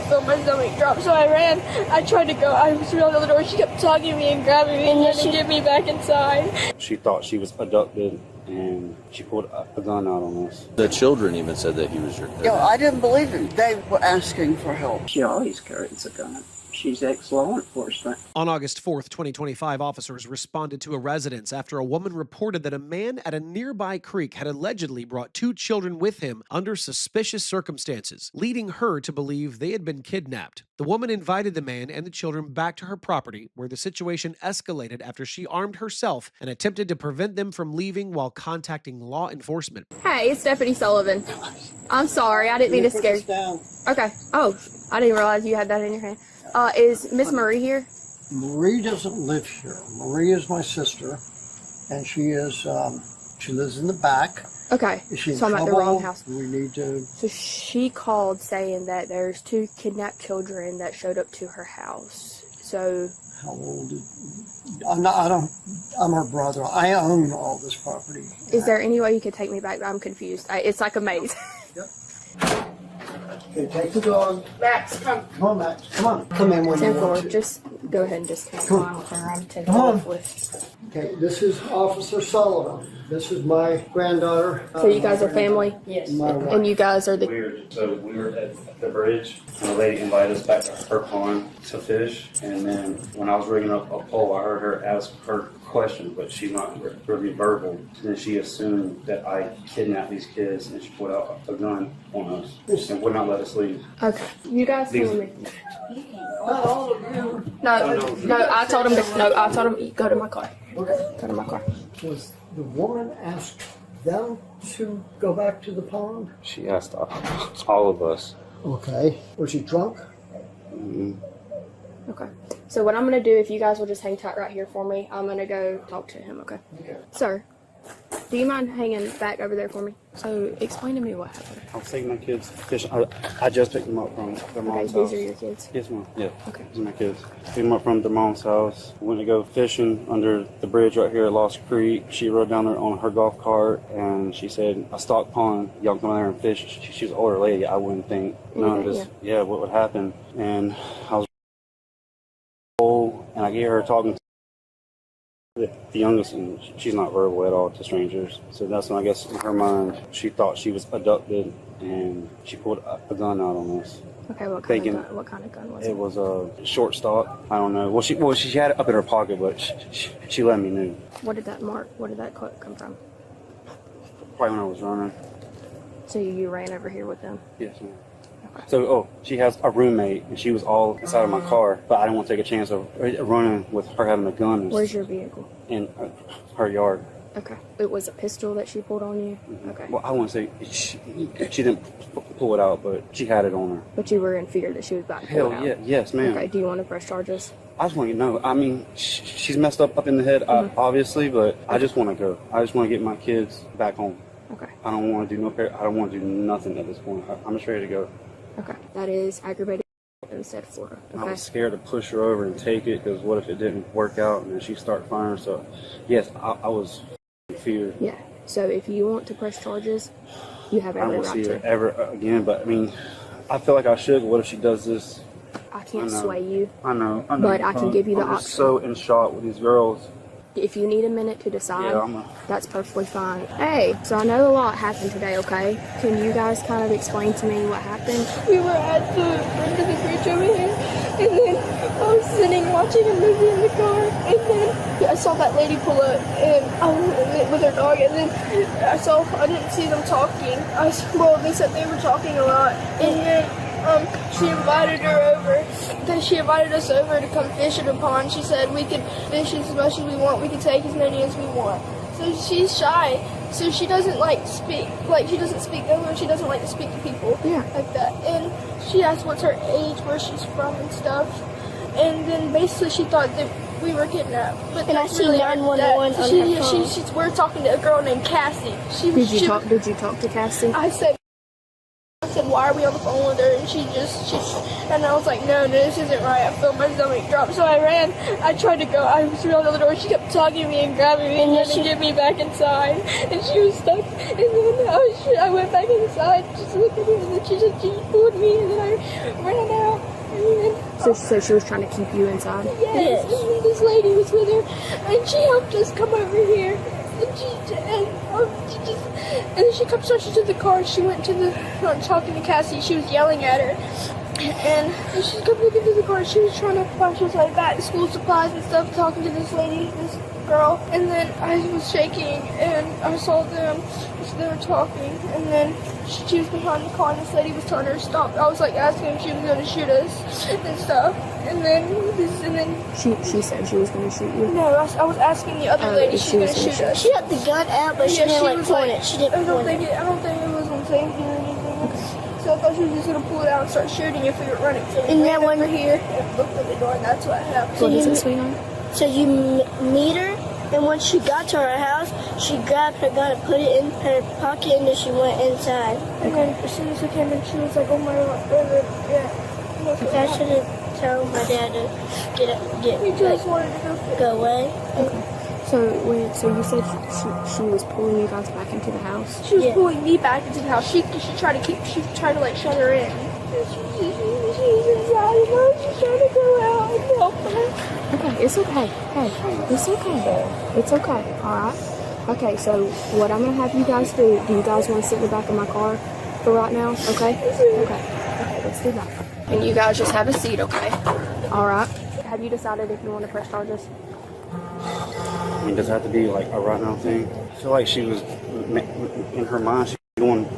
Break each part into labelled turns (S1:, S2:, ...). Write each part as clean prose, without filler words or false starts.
S1: felt my stomach drop, so I ran. I tried to go. I was around the door. She kept tugging me and grabbing me and trying to get me back inside.
S2: She thought she was abducted, and she pulled a gun out on us.
S3: The children even said that he was your dad.
S4: Yo, I didn't believe him. They were asking for help.
S5: She always carries a gun. She's ex-law enforcement.
S6: On August 4th, 2025, officers responded to a residence after a woman reported that a man at a nearby creek had allegedly brought 2 children with him under suspicious circumstances, leading her to believe they had been kidnapped. The woman invited the man and the children back to her property, where the situation escalated after she armed herself and attempted to prevent them from leaving while contacting law enforcement.
S1: Hey, it's Deputy Sullivan. I'm sorry, I didn't mean to scare you. Okay. Oh, I didn't realize you had that in your hand. Is Miss Marie here?
S7: Marie doesn't live here. Marie is my sister, and she lives in the back.
S1: Okay,
S7: She's
S1: so I'm at the wrong house.
S7: We need to...
S1: So she called saying that there's 2 kidnapped children that showed up to her house. So...
S7: How old is... I'm her brother. I own all this property.
S1: Is there any way you could take me back? I'm confused. It's like a maze.
S7: Yep. Okay, take the dog.
S1: Max, come.
S7: Come on, Max. Come on. Come in when you want to.
S1: Just go ahead and just
S7: Come on.
S1: with her. I'm 10
S7: Come on.
S1: with.
S7: Okay, this is Officer Sullivan. This is my granddaughter.
S1: So you guys are family?
S5: Yes.
S7: My wife.
S1: And you guys are the...
S2: We were at the bridge, and the lady invited us back to her pond to fish. And then when I was rigging up a pole, I heard her ask her question, but she's not really verbal. And then she assumed that I kidnapped these kids, and she pulled out a gun on us and would not let us leave.
S1: Okay. You guys
S2: These-
S1: told me... No, I told him to go to my car.
S7: Okay.
S1: Go to my car.
S7: Was the woman asked them to go back to the pond?
S2: She asked all of us.
S7: Okay. Was she drunk?
S1: Okay. So what I'm going to do, if you guys will just hang tight right here for me, I'm going to go talk to him, okay?
S7: Okay.
S1: Sir, do you mind hanging back over there for me? So explain to me what happened.
S2: I was taking my kids fishing. I just picked them up from their mom's
S1: Okay,
S2: house.
S1: these are your kids?
S2: Yes, ma'am. Yeah.
S1: Okay.
S2: These are my kids. Picked them up from their mom's house. Went to go fishing under the bridge right here at Lost Creek. She rode down there on her golf cart, and she said, "A stock pond. Y'all come down there and fish." She was an older lady. I wouldn't think none of this. Yeah, what would happen? And I was and I get her talking to the youngest, and she's not verbal at all to strangers. So that's when I guess in her mind she thought she was abducted, and she pulled a gun out on us.
S1: Okay, what kind of gun was it?
S2: It was a short stock. I don't know. Well, she had it up in her pocket, but she let me know.
S1: What did that come from?
S2: Probably when I was running.
S1: So you ran over here with them?
S2: Yes, ma'am. So, she has a roommate, and she was all inside of my car, but I didn't want to take a chance of running with her having a gun.
S1: Where's your vehicle?
S2: In her yard.
S1: Okay. It was a pistol that she pulled on you?
S2: Mm-hmm.
S1: Okay.
S2: Well, I wouldn't say she didn't pull it out, but she had it on her.
S1: But you were in fear that she was about to pull
S2: Hell
S1: it out?
S2: yeah, yes, ma'am.
S1: Okay, do you want to press charges?
S2: I just want you to know. I mean, she's messed up in the head, obviously, but I just want to go. I just want to get my kids back home.
S1: Okay.
S2: I don't want to do I don't want to do nothing at this point. I'm just ready to go.
S1: Okay. That is aggravated instead of Florida. Okay.
S2: I was scared to push her over and take it, because what if it didn't work out and then she started firing? So, yes, I was feared.
S1: Yeah. So if you want to press charges, you have
S2: I
S1: every
S2: don't
S1: right
S2: see her
S1: to.
S2: ever again, but I mean, I feel like I should. What if she does this?
S1: I can't sway you.
S2: I know.
S1: But I can give you the
S2: I'm just
S1: option.
S2: so in shock with these girls.
S1: If you need a minute to decide,
S2: Yeah,
S1: that's perfectly fine. Hey, so I know a lot happened today, okay? Can you guys kind of explain to me what happened? We were at the end of the bridge over here, and then I was sitting watching a movie in the car, and then I saw that lady pull up and with her dog, and then I didn't see them talking. They said they were talking a lot, and then she invited her over. Then she invited us over to come fish at her pond. She said we could fish as much as we want. We could take as many as we want. So she's shy. So she doesn't she doesn't speak English. She doesn't like to speak to people like that. And she asked what's her age, where she's from and stuff. And then basically she thought that we were kidnapped. But
S8: and I see 911
S1: we're talking to a girl named Cassie.
S8: Did you talk to Cassie?
S1: I said, why are we on the phone with her? And and I was like, no, this isn't right. I felt my stomach drop. So I ran. I tried to go. I was around the door. She kept tugging me and grabbing me and trying to get me back inside. And she was stuck. And then I went back inside just to look at her. And then she pulled me, and then I ran out. So she was trying to keep you inside?
S8: Yes.
S1: And this lady was with her, and she helped us come over here. And then she comes rushing to the car. She went to the front talking to Cassie. She was yelling at her. And she come looking through the car. She was trying to find, she was like back to school supplies and stuff, talking to this lady, this girl. And then I was shaking, and I saw them. They were talking, and then she was behind the car, and this lady was telling her to stop. I was like asking if she was going to shoot us and stuff. And then
S8: She said she was going to shoot you.
S1: no, I was asking the other lady if she was going to shoot us.
S8: She had the gun out, but she didn't like point it. She didn't
S1: I don't
S8: point
S1: think
S8: it.
S1: I don't think it was on safety or anything. So I thought she was just gonna pull it out and start shooting if we were running. So we
S8: And
S1: ran
S8: then when-
S1: over here and looked at the door, and that's what happened.
S8: What is it,
S1: sweetheart?
S8: So you meet her, and when she got to her house, she grabbed her gun and put it in her pocket, and then she went inside.
S1: And then as soon as she came in, she was like, "Oh my God, yeah."
S8: I should have told my dad to
S1: We just wanted to
S8: go away.
S1: So you said she was pulling you guys back into the house? She was
S8: Yeah.
S1: pulling me back into the house. She tried to like shut her in. She's inside, and she's trying to go out and help her. Okay, it's okay. Hey, it's okay. It's okay. All right. Okay, so what I'm gonna have you guys do you guys want to sit in the back of my car for right now? Okay. Okay, let's do that. And you guys just have a seat, okay? All right. Have you decided if you want to press charges?
S2: I mean, does it have to be like a right now thing? I feel like she was, in her mind, she was doing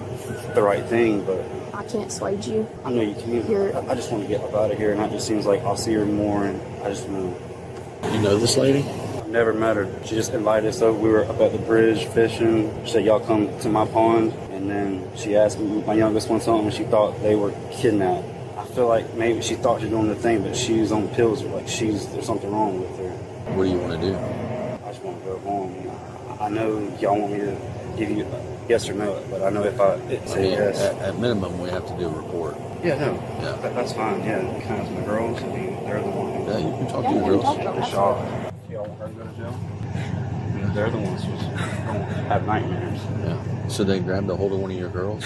S2: the right thing, but
S1: I can't sway you.
S2: I know you can. I just want to get up out of here, and it just seems like I'll see her more, and I just know.
S3: You know this lady?
S2: Never met her. She just invited us over. We were up at the bridge fishing. She said, "Y'all come to my pond," and then she asked me, my youngest one, something. She thought they were kidnapped. I feel like maybe she thought she was doing the thing, but she was on pills, or like there's something wrong with her.
S3: What do you want to do?
S2: I just want to go home. I know y'all want me to give you a yes or no, but I know if I say yes.
S3: At minimum, we have to do a report.
S2: Yeah, no.
S3: Yeah.
S2: That's fine. Yeah, kind of the girls. I mean, they're the ones.
S3: Yeah, you can talk to the girls.
S2: Y'all want her to go to jail? They're the ones who don't have nightmares.
S3: Yeah. So they grabbed a hold of one of your girls?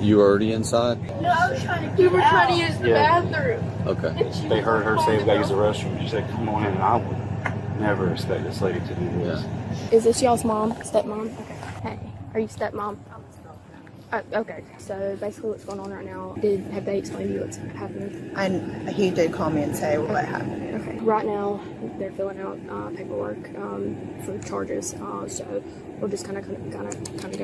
S3: You were already inside?
S1: No, I was trying to. We were trying to use the bathroom.
S3: Okay.
S2: They heard her say we gotta use the restroom. She said, "Come on in," and I would never expect this lady to do this.
S1: Is this y'all's mom? Stepmom? Okay. Hey, are you stepmom? Okay. So basically, what's going on right now? Have they explained to you what's happening?
S9: And he did call me and say what happened.
S1: Okay. Right now, they're filling out paperwork for charges. So we'll just kind of go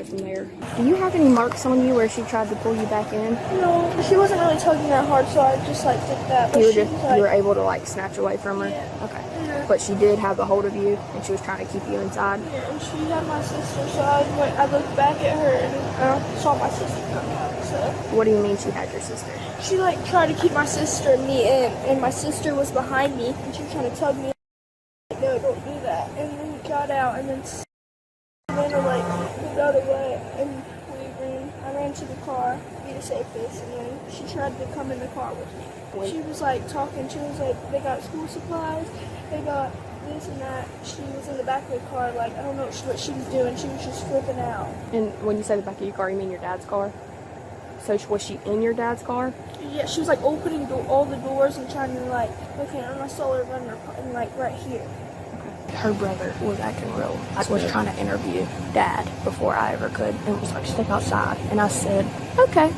S1: from there. Do you have any marks on you where she tried to pull you back in? No, she wasn't really tugging that hard, so I just like did that. You were able to like snatch away from her. Yeah. Okay. Yeah. But she did have a hold of you, and she was trying to keep you inside. Yeah, and she had my sister, so I looked back at her and I saw my sister come out. So. What do you mean she had your sister? She like tried to keep my sister and me in, and my sister was behind me, and she was trying to tug me. No, don't do that. And then we got out, and then I like moved out of the way, and I ran to the car to be the safest, and then she tried to come in the car with me. She was like talking, she was like, they got school supplies, they got this and that. She was in the back of the car, like, I don't know what she was doing, she was just flipping out. And when you say the back of your car, you mean your dad's car? So was she in your dad's car? Yeah, she was like opening all the doors and trying to like, okay, and I saw her running and like right here. Her brother was acting real. I was trying to interview Dad before I ever could, and was like, step outside. And I said, okay.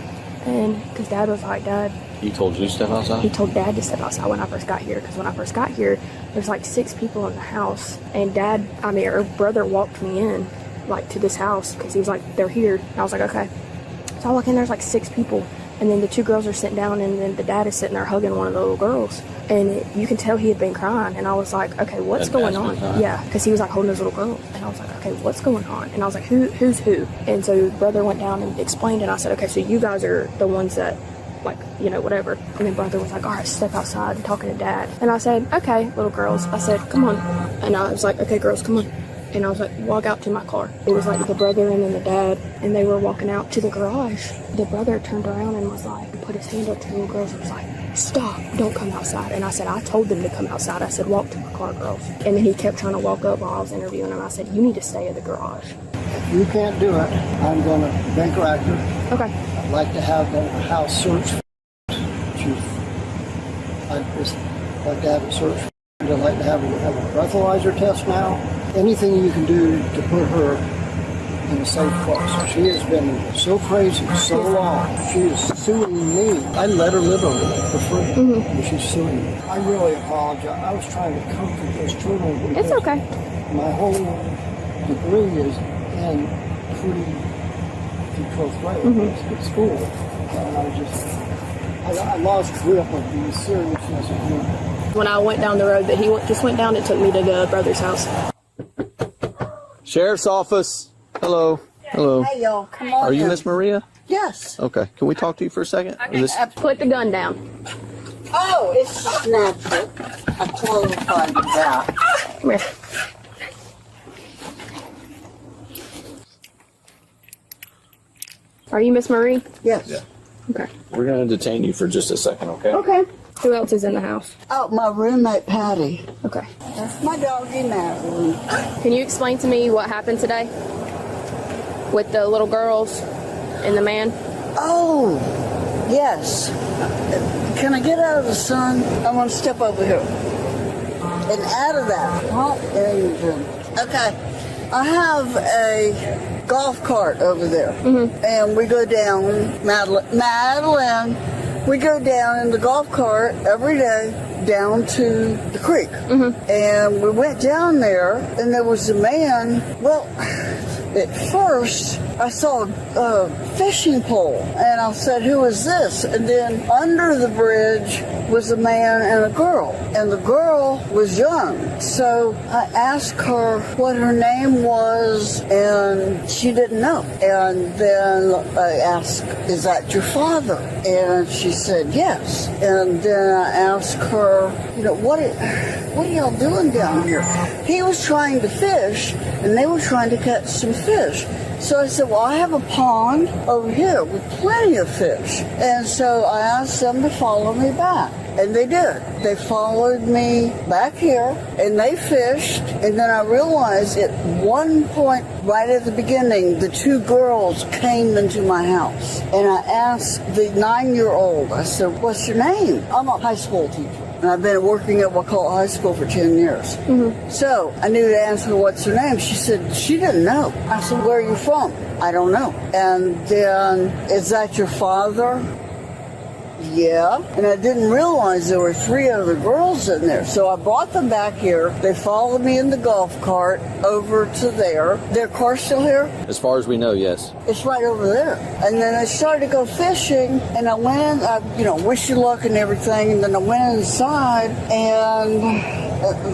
S1: And because Dad was like, Dad.
S3: He told you to step outside?
S1: He told Dad to step outside when I first got here. Because when I first got here, there's like 6 people in the house. And her brother walked me in, like to this house, because he was like, they're here. And I was like, okay. So I walk in, there's like 6 people. And then the 2 girls are sitting down, and then the dad is sitting there hugging one of the little girls. And you can tell he had been crying. And I was like, okay, what's going on? Yeah, because he was like holding his little girl. And I was like, okay, what's going on? And I was like, who's who? And so brother went down and explained, and I said, okay, so you guys are the ones that, like, you know, whatever. And then brother was like, all right, step outside and talking to Dad. And I said, okay, little girls. I said, come on. And I was like, okay, girls, come on. And I was like, walk out to my car. It was like the brother and then the dad, and they were walking out to the garage. The brother turned around and was like, put his hand up to the little girls and was like, stop, don't come outside. And I said, I told them to come outside. I said, walk to my car, girls. And then he kept trying to walk up while I was interviewing him. I said, you need to stay in the garage.
S7: If you can't do it, I'm going to bank record.
S1: Okay.
S7: I'd like to have the house searched. I'd just like to have it searched. I'd like to have a breathalyzer test now. Anything you can do to put her in a safe place. She has been so crazy so long. She is suing me. I let her live over there for free. And she's suing me. I really apologize. I was trying to comfort those children.
S1: It's okay.
S7: My whole degree is in pre-12th grade at school. And I lost grip of the seriousness of it.
S1: When I went down the road that he just went down, it took me to the brother's house.
S3: Sheriff's office. Hello. Hello.
S4: Hey, y'all, come on.
S3: Are you
S4: in.
S3: Miss Maria?
S4: Yes.
S3: Okay. Can we talk to you for a second?
S1: Okay. Put the gun down.
S4: Oh, it's just natural. I qualified with that.
S1: Come here. Are you Miss Marie?
S4: Yes.
S3: Yeah.
S1: Okay.
S3: We're going to detain you for just a second, okay?
S4: Okay.
S1: Who else is in the house?
S4: Oh, my roommate, Patty.
S1: Okay.
S4: That's my doggy, Madeline.
S1: Can you explain to me what happened today with the little girls and the man?
S4: Oh, yes. Can I get out of the sun? I'm going to step over here. And out of that. Okay. I have a golf cart over there. And we go down, Madeline, we go down in the golf cart every day down to the creek. And we went down there, and there was a man. Well, at first, I saw a fishing pole, and I said, who is this? And then under the bridge was a man and a girl, and the girl was young. So I asked her what her name was, and she didn't know. And then I asked, is that your father? And she said, yes. And then I asked her, what are y'all doing down here? He was trying to fish, and they were trying to catch some fish. So I said, well, I have a pond over here with plenty of fish. And so I asked them to follow me back. And they did. They followed me back here, and they fished. And then I realized at one point, right at the beginning, the two girls came into my house. And I asked the 9-year-old, I said, what's your name? I'm a high school teacher. And I've been working at Wacola High School for 10 years. So I knew to ask her, what's her name? She said, she didn't know. I said, where are you from? I don't know. And then, is that your father? Yeah. And I didn't realize there were 3 other girls in there. So I brought them back here. They followed me in the golf cart over to there. Their car's still here?
S3: As far as we know, yes.
S4: It's right over there. And then I started to go fishing, and I went in, wish you luck and everything, and then I went inside, and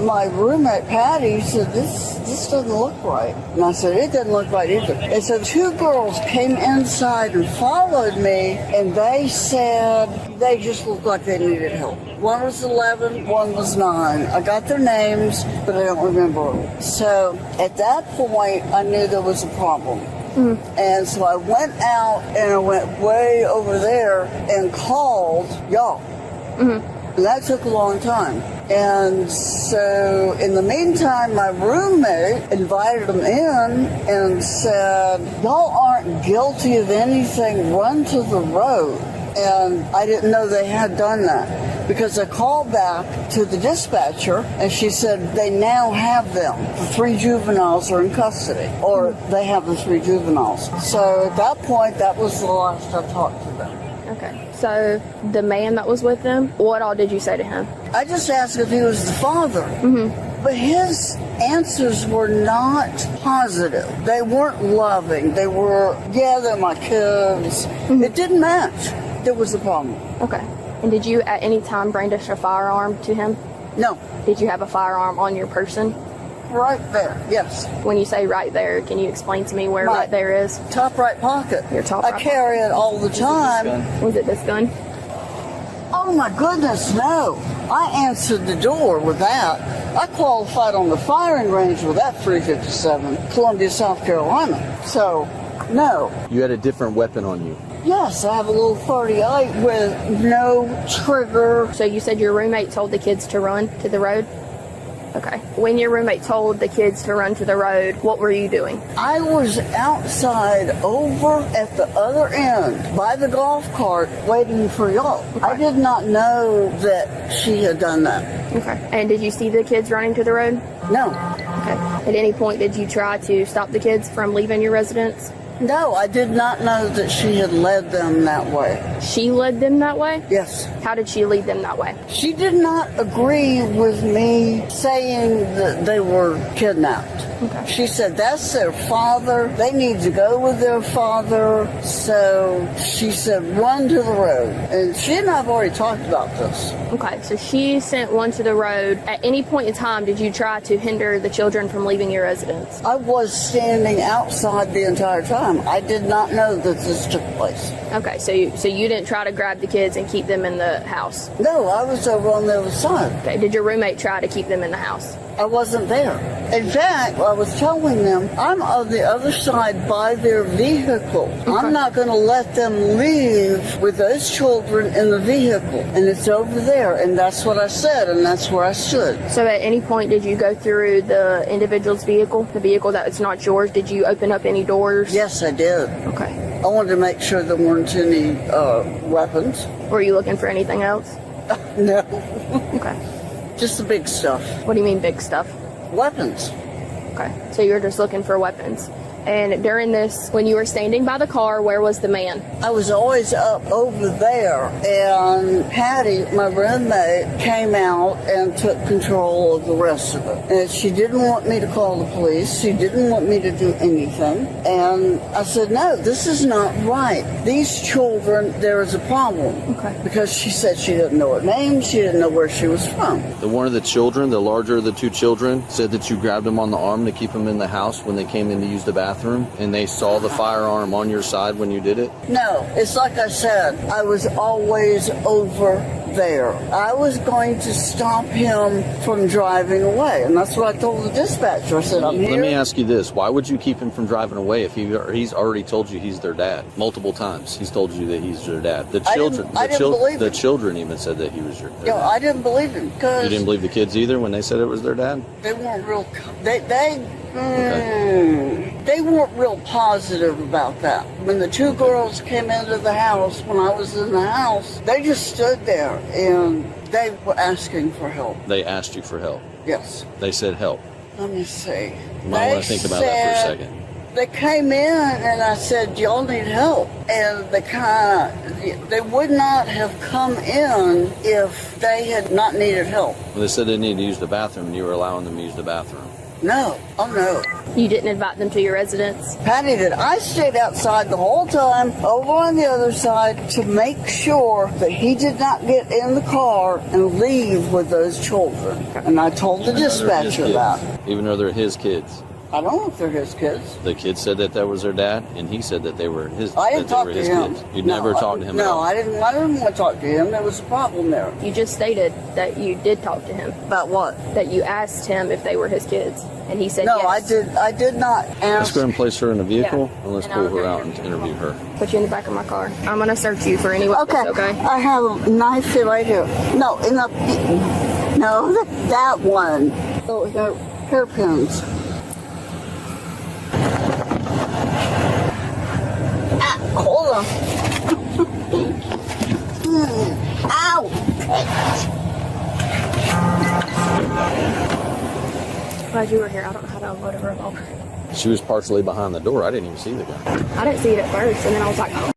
S4: my roommate, Patty, said, this doesn't look right. And I said, it doesn't look right either. And so 2 girls came inside and followed me, and they said they just looked like they needed help. One was 11, one was 9. I got their names, but I don't remember them. So at that point, I knew there was a problem. And so I went out, and I went way over there and called y'all. And that took a long time. And so in the meantime, my roommate invited them in and said, y'all aren't guilty of anything, run to the road. And I didn't know they had done that, because I called back to the dispatcher, and she said they now have them. The 3 juveniles are in custody, or they have the 3 juveniles. So at that point, that was the last I talked to them.
S1: Okay. So the man that was with them, what all did you say to him?
S4: I just asked if he was the father. But his answers were not positive. They weren't loving. They were, yeah, they're my kids. It didn't match. There was a problem.
S1: Okay. And did you at any time brandish a firearm to him?
S4: No.
S1: Did you have a firearm on your person?
S4: Right there, yes.
S1: When you say right there, can you explain to me where right there is?
S4: Top right pocket.
S1: Your top right
S4: I carry it all the time.
S1: Was it this gun?
S4: Oh my goodness, no. I answered the door with that. I qualified on the firing range with that .357, Columbia, South Carolina. So, no.
S3: You had a different weapon on you.
S4: Yes, I have a little .38 with no trigger.
S1: So you said your roommate told the kids to run to the road? Okay. When your roommate told the kids to run to the road, what were you doing?
S4: I was outside over at the other end by the golf cart waiting for y'all.
S1: Okay.
S4: I did not know that she had done that.
S1: Okay. And did you see the kids running to the road?
S4: No.
S1: Okay. At any point, did you try to stop the kids from leaving your residence?
S4: No, I did not know that she had led them that way.
S1: She led them that way?
S4: Yes.
S1: How did she lead them that way?
S4: She did not agree with me saying that they were kidnapped.
S1: Okay.
S4: She said that's their father. They need to go with their father. So she said run to the road. And she and I have already talked about this.
S1: Okay, so she sent one to the road. At any point in time, did you try to hinder the children from leaving your residence?
S4: I was standing outside the entire time. I did not know that this took place.
S1: Okay, so you didn't try to grab the kids and keep them in the house?
S4: No, I was over on the other side.
S1: Okay, did your roommate try to keep them in the house?
S4: I wasn't there. In fact, I was telling them, I'm on the other side by their vehicle. Okay. I'm not going to let them leave with those children in the vehicle. And it's over there. And that's what I said, and that's where I stood.
S1: So at any point, did you go through the individual's vehicle, the vehicle that is not yours? Did you open up any doors?
S4: Yes, I did.
S1: Okay.
S4: I wanted to make sure there weren't any weapons.
S1: Were you looking for anything else?
S4: No.
S1: Okay.
S4: Just the big stuff.
S1: What do you mean big stuff?
S4: Weapons.
S1: Okay. So you're just looking for weapons. And during this, when you were standing by the car, where was the man?
S4: I was always up over there, and Patty, my roommate, came out and took control of the rest of it. And she didn't want me to call the police. She didn't want me to do anything. And I said, no, this is not right. These children, there is a problem.
S1: Okay.
S4: Because she said she didn't know her name. She didn't know where she was from.
S3: The one of the children, the larger of the two children, said that you grabbed him on the arm to keep him in the house when they came in to use the bathroom, and they saw the firearm on your side when you did it?
S4: No, it's like I said, I was always over there. I was going to stop him from driving away, and that's what I told the dispatcher. I said, I'm here.
S3: Let me ask you this. Why would you keep him from driving away if he's already told you he's their dad? Multiple times he's told you that he's their dad. The children even said that he was your dad.
S4: I didn't believe him.
S3: You didn't believe the kids either when they said it was their dad?
S4: They weren't real. They weren't real positive about that. When the two girls came into the house, when I was in the house, they just stood there and they were asking for help.
S3: They asked you for help?
S4: Yes.
S3: They said help?
S4: Let me see.
S3: You might want to think about that for a second.
S4: They came in and I said, y'all need help. And they would not have come in if they had not needed help.
S3: Well, they said they needed to use the bathroom and you were allowing them to use the bathroom.
S4: No. Oh, no.
S1: You didn't invite them to your residence?
S4: Patty did. I stayed outside the whole time, over on the other side, to make sure that he did not get in the car and leave with those children. And I told the dispatcher that.
S3: Even though they're his kids?
S4: I don't know if they're his kids.
S3: The kids said that was their dad, and he said that they were his.
S4: I didn't talk to him.
S3: Kids. You never talked to him at all?
S4: No, I didn't want to talk to him. There was a problem there.
S1: You just stated that you did talk to him.
S4: About what?
S1: That you asked him if they were his kids, and he said
S4: no,
S1: yes.
S4: No, I did not ask.
S3: Let's go ahead and place her in the vehicle, and let's pull her out and
S1: vehicle.
S3: interview her.
S1: Put you in the back of my car. I'm going to search you for any weapons, okay?
S4: I have a knife right here. No, that one. Oh, the hairpins. Hold on. Ow!
S1: Glad you were here. I don't know how to unload a revolver.
S3: She was partially behind the door. I didn't even see the gun.
S1: I didn't see it at first, and then I was like, oh.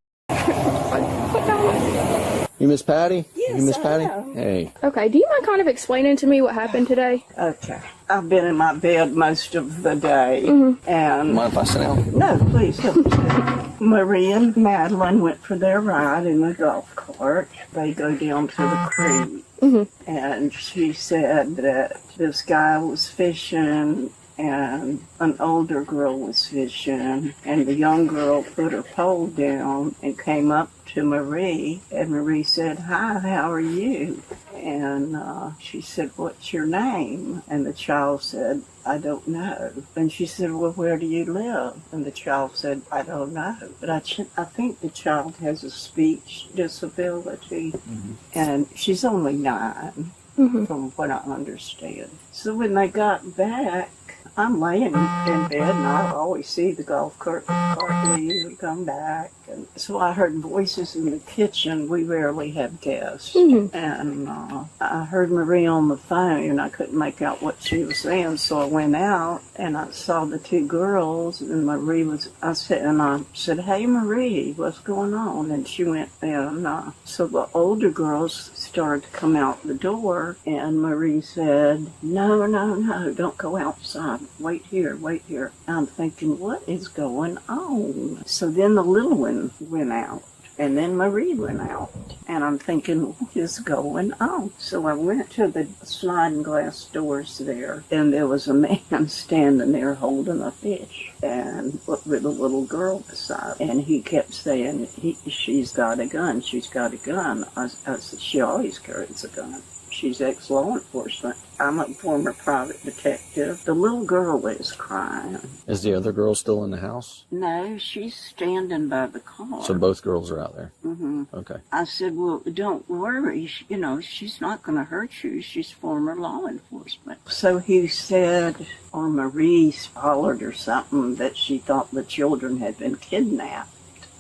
S1: Put down.
S3: You Miss Patty?
S9: Yes,
S3: you Miss
S9: I
S3: Patty?
S9: am.
S3: Hey.
S1: Okay, do you mind kind of explaining to me what happened today?
S5: Okay. I've been in my bed most of the day. And
S3: Mind if I sit down?
S5: no, please don't. Marie and Madeline went for their ride in the golf cart. They go down to the creek. And she said that this guy was fishing and an older girl was fishing, and the young girl put her pole down and came up to Marie, and Marie said, "Hi, how are you?" And she said, "What's your name?" And the child said, "I don't know." And she said, "Well, where do you live?" And the child said, "I don't know." But I think the child has a speech disability, and she's only 9. from what I understand. So when they got back, I'm laying in bed, and I always see the golf cart leave and come back. And so I heard voices in the kitchen. We rarely have guests. And I heard Marie on the phone, and I couldn't make out what she was saying. So I went out, and I saw the two girls, and I said, "Hey, Marie, what's going on?" And she went in. So the older girls started to come out the door, and Marie said, no, don't go outside. Wait here. I'm thinking, what is going on? So then the little one went out, and then Marie went out, and I'm thinking, what is going on? So I went to the sliding glass doors there, and there was a man standing there holding a fish, and with a little girl beside him, and he kept saying, she's got a gun. I said, she always carries a gun. She's ex-law enforcement. I'm a former private detective. The little girl is crying.
S3: Is the other girl still in the house?
S5: No, she's standing by the car.
S3: So both girls are out there? Okay.
S5: I said, well, don't worry. She's not going to hurt you. She's former law enforcement. So he said, or Marie hollered or something, that she thought the children had been kidnapped.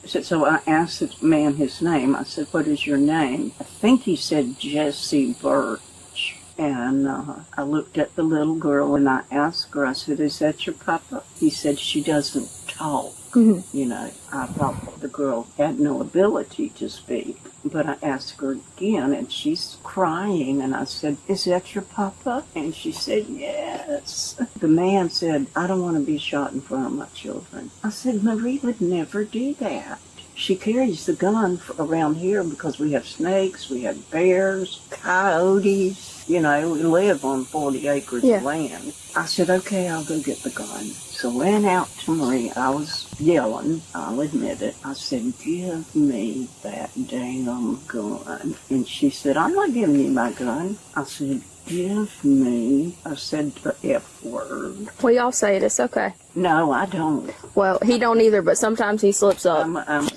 S5: So I asked the man his name. I said, what is your name? I think he said Jesse Birch. And I looked at the little girl and I asked her, I said, is that your papa? He said, she doesn't talk. I thought the girl had no ability to speak. But I asked her again, and she's crying, and I said, is that your papa? And she said, yes. The man said, I don't want to be shot in front of my children. I said, Marie would never do that. She carries the gun around here because we have snakes, we have bears, coyotes. We live on 40 acres of land. I said, okay, I'll go get the gun. So I ran out to Marie. I was yelling, I'll admit it. I said, give me that damn gun. And she said, I'm not giving you my gun. I said, give me, I said the F word.
S1: We all say it, it's okay.
S5: No, I don't.
S1: Well, he don't either, but sometimes he slips up.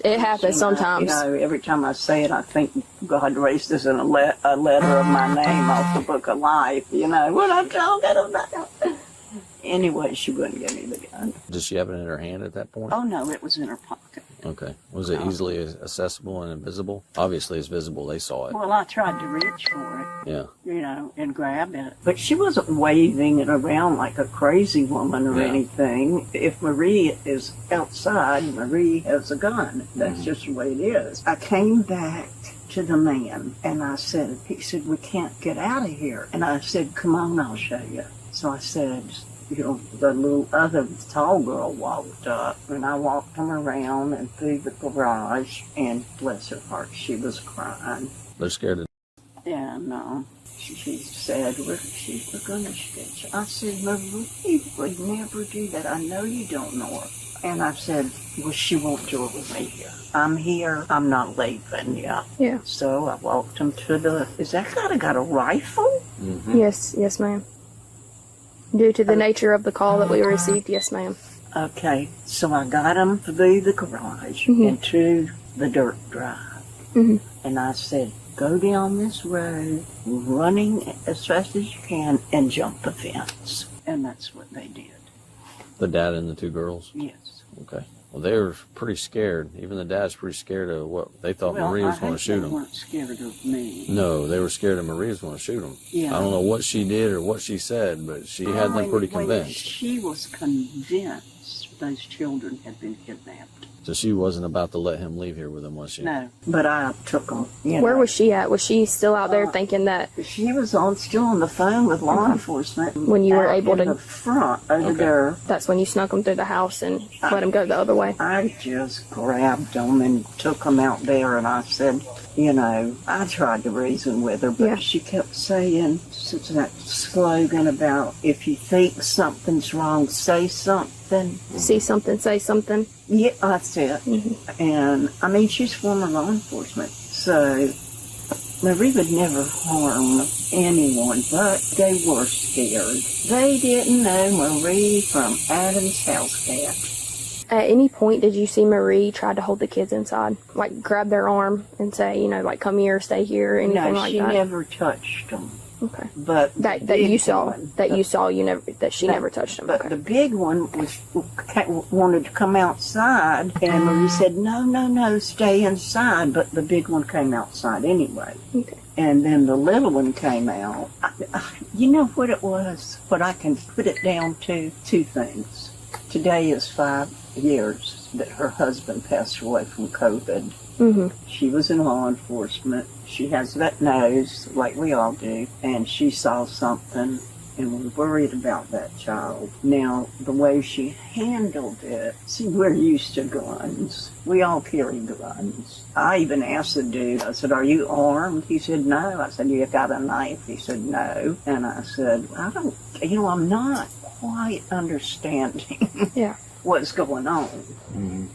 S1: It happens sometimes.
S5: Every time I say it, I think God raised this in a letter of my name off the book of life. What I'm talking about. Anyway, she wouldn't give me the gun.
S3: Did she have it in her hand at that point?
S5: Oh, no, it was in her pocket.
S3: Okay. Was it easily accessible and invisible? Obviously, it's visible. They saw it.
S5: Well, I tried to reach for it.
S3: Yeah.
S5: And grab it. But she wasn't waving it around like a crazy woman or anything. If Marie is outside, Marie has a gun. That's just the way it is. I came back to the man, and he said, we can't get out of here. And I said, come on, I'll show you. So I said, the little other tall girl walked up, and I walked them around and through the garage, and bless her heart, she was crying.
S3: They're scared of.
S5: And she said, we're going to get you. I said, Marie would never do that. I know you don't know her. And I said, well, she won't do it with me here. I'm here. I'm not leaving you.
S1: Yeah.
S5: So I walked him to is that guy got a rifle?
S3: Mm-hmm.
S1: Yes, ma'am. Due to the nature of the call that we received, yes, ma'am.
S5: Okay, so I got him through the garage into the dirt drive. And I said, go down this road, running as fast as you can, and jump the fence. And that's what they did.
S3: The dad and the two girls?
S5: Yes.
S3: Okay. Well, they were pretty scared. Even the dad's pretty scared of what they thought Marie was going to shoot him.
S5: They weren't scared of me.
S3: No, they were scared of Marie was going to shoot him.
S5: Yeah.
S3: I don't know what she did or what she said, but she had them pretty convinced.
S5: She was convinced those children had been kidnapped.
S3: So she wasn't about to let him leave here with them, was she?
S5: No, but I took them.
S1: Where was she at? Was she still out there thinking that?
S5: She was still on the phone with law enforcement.
S1: When you were able to...
S5: in the front over there.
S1: That's when you snuck them through the house and let them go the other way.
S5: I just grabbed them and took them out there, and I said, I tried to reason with her, but she kept saying that slogan about if you think something's wrong, say something.
S1: See something, say something.
S5: Yeah, that's it. And, she's former law enforcement, so Marie would never harm anyone, but they were scared. They didn't know Marie from Adam's house cat.
S1: At any point, did you see Marie try to hold the kids inside? Like, grab their arm and say, come here, stay here, anything like that?
S5: No, she never touched them.
S1: Okay.
S5: But
S1: that you saw, that she never touched him.
S5: But
S1: Okay.
S5: the big one wanted to come outside, and Marie said, no, stay inside. But the big one came outside anyway.
S1: Okay.
S5: And then the little one came out. You know what it was? What I can put it down to? Two things. Today is 5 years that her husband passed away from COVID.
S1: Mm-hmm.
S5: She was in law enforcement. She has that nose, like we all do, and she saw something and was worried about that child. Now, the way she handled it, see, we're used to guns. We all carry guns. I even asked the dude, I said, are you armed? He said, no. I said, you got a knife? He said, no. And I said, I'm not quite understanding.
S1: Yeah.
S5: What's going on.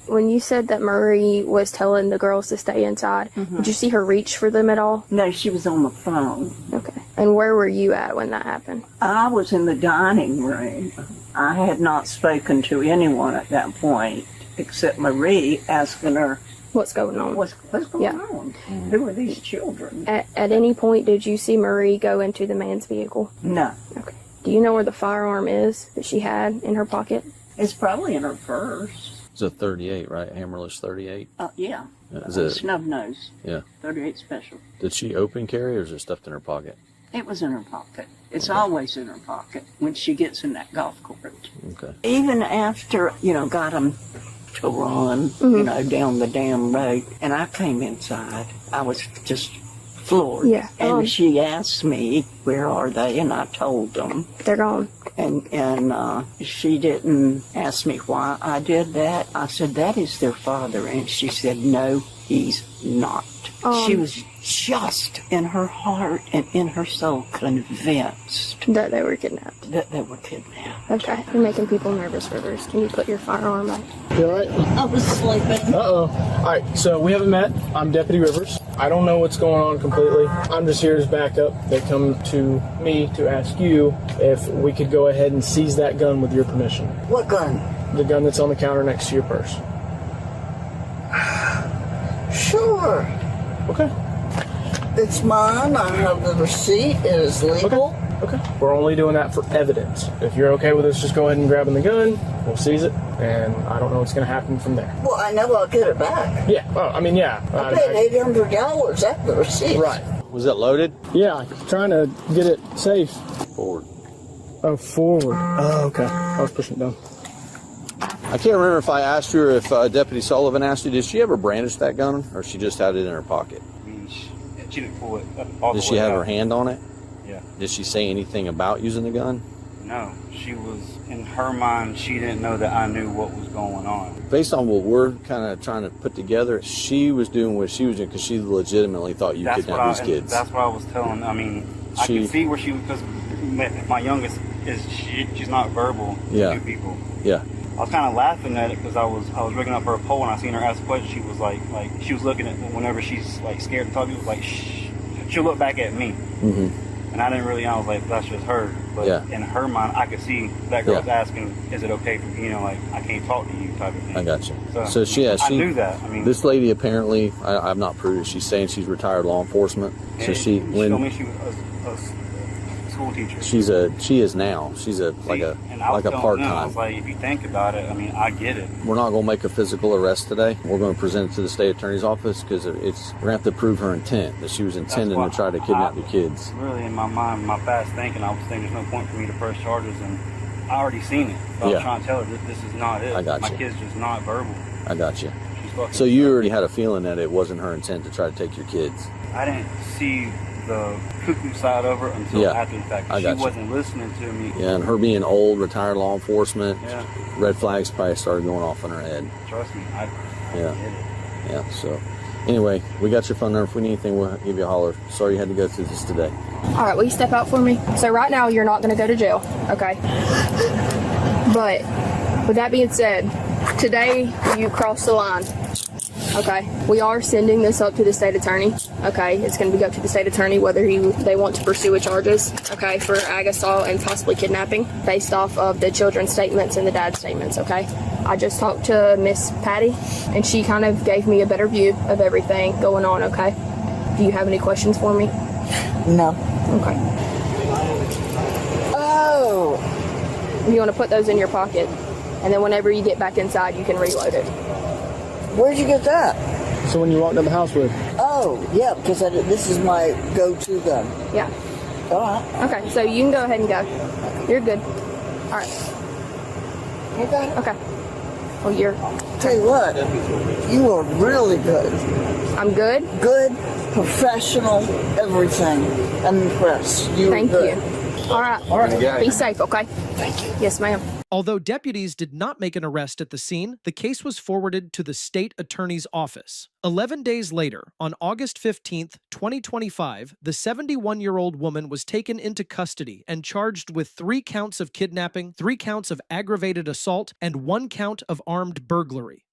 S1: When you said that Marie was telling the girls to stay inside, did you see her reach for them at all?
S5: No, she was on the phone.
S1: Okay. And where were you at when that happened?
S5: I was in the dining room. I had not spoken to anyone at that point except Marie, asking her,
S1: what's going on?
S5: What's going on? Who are these children?
S1: At any point did you see Marie go into the man's vehicle?
S5: No.
S1: Okay. Do you know where the firearm is that she had in her pocket?
S5: It's probably in her purse.
S3: It's a 38, right? Hammerless 38?
S5: Yeah.
S3: Is it?
S5: Snub nose.
S3: Yeah.
S5: 38 special.
S3: Did she open carry or is it stuffed in her pocket?
S5: It was in her pocket. It's always in her pocket when she gets in that golf court.
S3: Okay.
S5: Even after, got him to run, down the damn road, and I came inside, I was just floored.
S1: Yeah.
S5: And she asked me, where are they? And I told them.
S1: They're gone.
S5: And she didn't ask me why I did that. I said, that is their father. And she said, no, he's not. She was just in her heart and in her soul convinced
S1: that they were kidnapped.
S5: Okay.
S1: You're making people nervous, Rivers. Can you put your firearm back?
S7: You all right?
S5: I was sleeping.
S10: Uh-oh. All right, so we haven't met. I'm Deputy Rivers. I don't know what's going on completely. I'm just here as backup. They come to me to ask you if we could go ahead and seize that gun with your permission.
S4: What gun?
S10: The gun that's on the counter next to your purse.
S4: Sure.
S10: Okay.
S4: It's mine. I have the receipt. It is legal.
S10: Okay. We're only doing that for evidence. If you're okay with us just go ahead and grabbing the gun, we'll seize it, and I don't know what's going to happen from there.
S4: Well, I know I'll get it back.
S10: Yeah. I
S4: paid $800 at the receipt.
S10: Right.
S3: Was it loaded?
S10: Yeah, trying to get it safe.
S3: Forward.
S10: Oh, forward. Oh, okay. I was pushing it down.
S3: I can't remember if I asked you or if Deputy Sullivan asked you, did she ever brandish that gun, or she just had it in her pocket?
S2: She didn't pull it all the way
S3: Did she have
S2: out.
S3: her hand on it?
S2: Yeah.
S3: Did she say anything about using the gun?
S2: No, she was, in her mind, she didn't know that I knew what was going on.
S3: Based on what we're kind of trying to put together, she was doing what she was doing because she legitimately thought you kidnapped these kids.
S2: That's what I was telling. I mean, I could see where she was, because my youngest she's not verbal to people.
S3: Yeah.
S2: I was kind of laughing at it because I was rigging up her pole, and I seen her ask a question. She was like she was looking at, whenever she's like scared to talk to you, like she'll look back at me.
S3: Mm-hmm.
S2: And I didn't really, I was like, that's just her. But in her mind, I could see that girl's asking, is it okay for, like, I can't talk to you type of thing.
S3: I got you.
S2: So I knew that. I mean,
S3: this lady apparently, I've not proved it, she's saying she's retired law enforcement. So
S2: she told me she was a school teacher.
S3: She is now. She's like a part-time.
S2: I was like, if you think about it, I mean, I get it.
S3: We're not going to make a physical arrest today. We're going to present it to the state attorney's office because we're going to have to prove her intent, that she was intending to try to kidnap the kids.
S2: Really, in my mind, my fast thinking, I was thinking there's no point for me to press charges, and I already seen it. So I was trying to tell her that this is not it.
S3: I got
S2: my
S3: you.
S2: kid's just not verbal.
S3: I got you. So you already had a feeling that it wasn't her intent to try to take your kids.
S2: I didn't see the cuckoo side of her until after the fact. She wasn't listening to me.
S3: Yeah, and her being old, retired law enforcement, red flags probably started going off in her head.
S2: Trust me, I get it.
S3: Yeah, so anyway, we got your phone number. If we need anything, we'll give you a holler. Sorry you had to go through this today.
S1: All right, will you step out for me? So right now, you're not going to go to jail, okay? But with that being said, today you crossed the line. Okay, we are sending this up to the state attorney. Okay, it's going to be up to the state attorney whether they want to pursue charges. Okay, for ag assault and possibly kidnapping, based off of the children's statements and the dad's statements. Okay, I just talked to Miss Patty, and she kind of gave me a better view of everything going on. Okay, do you have any questions for me?
S4: No.
S1: Okay. You want to put those in your pocket, and then whenever you get back inside, you can reload it.
S4: Where'd you get that?
S10: So when you walked in the house with?
S4: Oh, yeah, because this is my go-to gun.
S1: Yeah.
S4: All right.
S1: Okay, so you can go ahead and go. You're good. All right.
S4: Okay.
S1: Okay. Well, you're...
S4: Tell you what, you are really good.
S1: I'm good?
S4: Good, professional, everything. I'm impressed.
S1: Thank you. All right. Be safe, okay?
S4: Thank you.
S1: Yes, ma'am.
S6: Although deputies did not make an arrest at the scene, the case was forwarded to the state attorney's office. 11 days later, on August 15th, 2025, the 71-year-old woman was taken into custody and charged with 3 counts of kidnapping, 3 counts of aggravated assault, and 1 count of armed burglary.